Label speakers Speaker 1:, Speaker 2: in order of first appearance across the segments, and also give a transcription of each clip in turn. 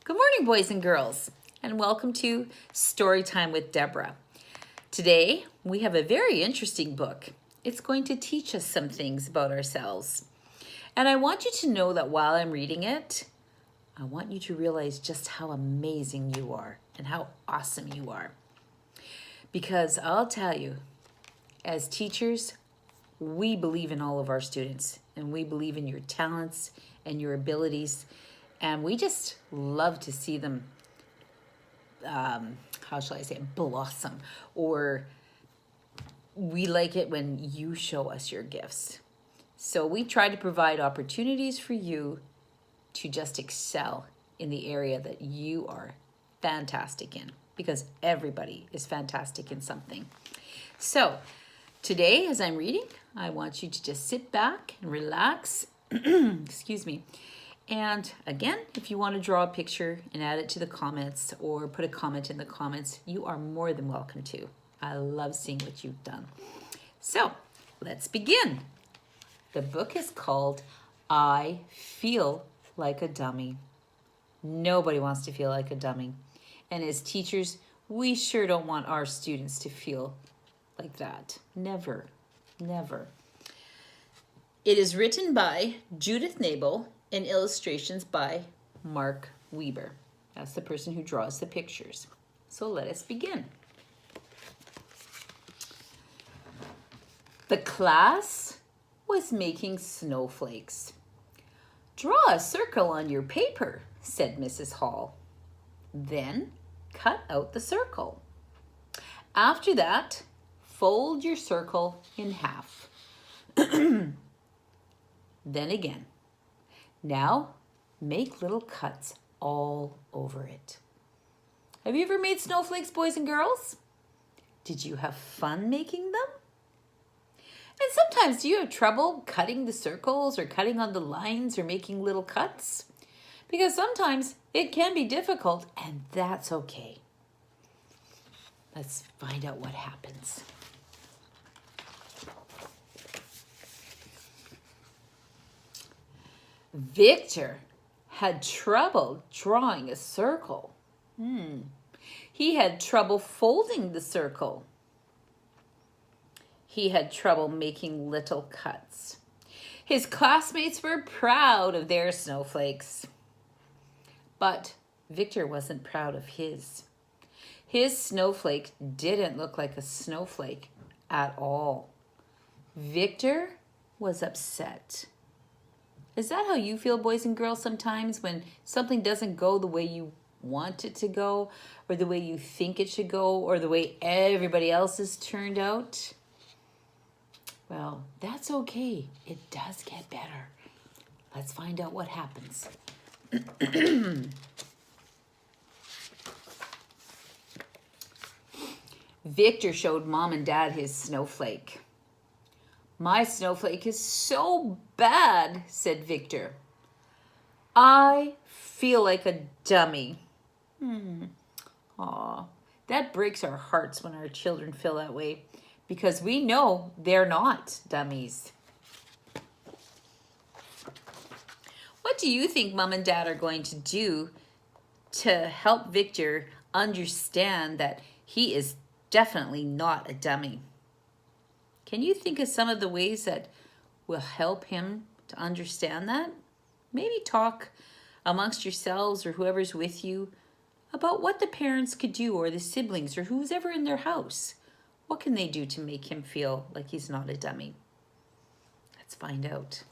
Speaker 1: Good morning, boys and girls, and welcome to Storytime with Deborah. Today, we have a very interesting book. It's going to teach us some things about ourselves. And I want you to know that while I'm reading it, I want you to realize just how amazing you are and how awesome you are. Because I'll tell you, as teachers, we believe in all of our students, and we believe in your talents and your abilities, and we just love to see them, blossom, or we like it when you show us your gifts. So we try to provide opportunities for you to just excel in the area that you are fantastic in, because everybody is fantastic in something. So today, as I'm reading, I want you to just sit back and relax, excuse me. And again, if you want to draw a picture and add it to the comments or put a comment in the comments, you are more than welcome to. I love seeing what you've done. So let's begin. The book is called I Feel Like a Dummy. Nobody wants to feel like a dummy. And as teachers, we sure don't want our students to feel like that. Never, never. It is written by Judith Nadell and illustrations by Mark Weber. That's the person who draws the pictures. So let us begin. The class was making snowflakes. Draw a circle on your paper, said Mrs. Hall. Then cut out the circle. After that, fold your circle in half. Then again. Now, make little cuts all over it. Have you ever made snowflakes, boys and girls? Did you have fun making them? And sometimes, do you have trouble cutting the circles or cutting on the lines or making little cuts? Because sometimes it can be difficult, and that's okay. Let's find out what happens. Victor had trouble drawing a circle. He had trouble folding the circle. He had trouble making little cuts. His classmates were proud of their snowflakes. But Victor wasn't proud of his. His snowflake didn't look like a snowflake at all. Victor was upset. Is that how you feel, boys and girls, sometimes when something doesn't go the way you want it to go, or the way you think it should go, or the way everybody else has turned out? Well, that's okay. It does get better. Let's find out what happens. Victor showed Mom and Dad his snowflake. My snowflake is so bad, said Victor. I feel like a dummy. Aw, that breaks our hearts when our children feel that way, because we know they're not dummies. What do you think Mom and Dad are going to do to help Victor understand that he is definitely not a dummy? Can you think of some of the ways that will help him to understand that? Maybe talk amongst yourselves or whoever's with you about what the parents could do, or the siblings, or who's ever in their house. What can they do to make him feel like he's not a dummy? Let's find out.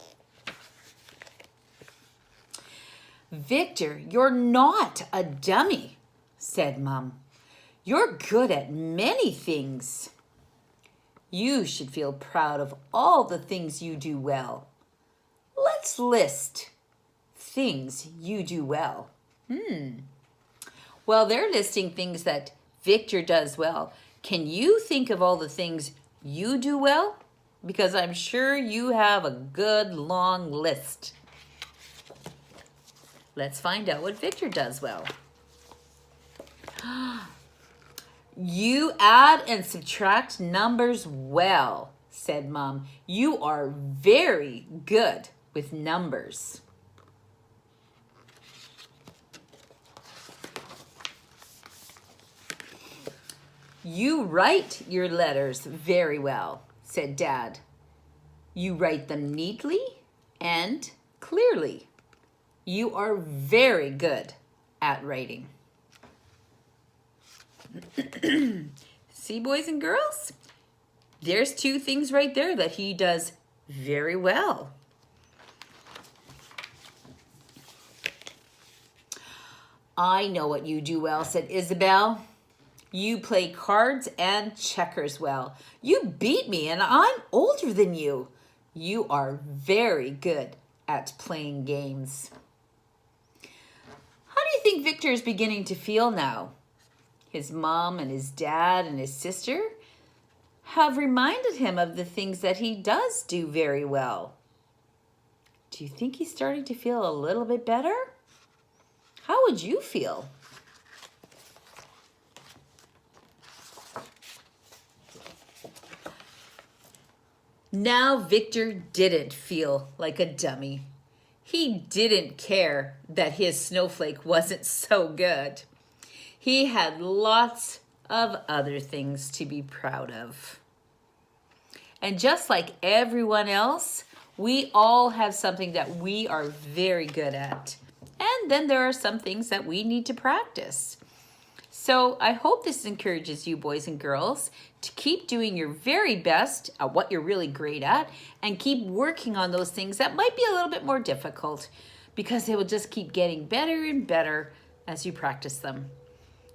Speaker 1: Victor, you're not a dummy, said Mom. You're good at many things. You should feel proud of all the things you do well. Let's list things you do well. Well, they're listing things that Victor does well. Can you think of all the things you do well? Because I'm sure you have a good long list. Let's find out what Victor does well. You add and subtract numbers well, said Mom. You are very good with numbers. You write your letters very well, said Dad. You write them neatly and clearly. You are very good at writing. See, boys and girls? There's two things right there that he does very well. I know what you do well, said Isabel. You play cards and checkers well. You beat me and I'm older than you. You are very good at playing games. How do you think Victor is beginning to feel now? His mom and his dad and his sister have reminded him of the things that he does do very well. Do you think he's starting to feel a little bit better? How would you feel? Now Victor didn't feel like a dummy. He didn't care that his snowflake wasn't so good. He had lots of other things to be proud of. And just like everyone else, we all have something that we are very good at. And then there are some things that we need to practice. So I hope this encourages you, boys and girls, to keep doing your very best at what you're really great at and keep working on those things that might be a little bit more difficult, because they will just keep getting better and better as you practice them.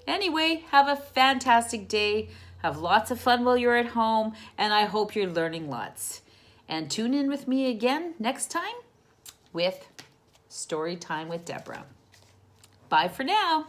Speaker 1: Anyway, have a fantastic day. Have lots of fun while you're at home, and I hope you're learning lots. And tune in with me again next time with Storytime with Deborah. Bye for now.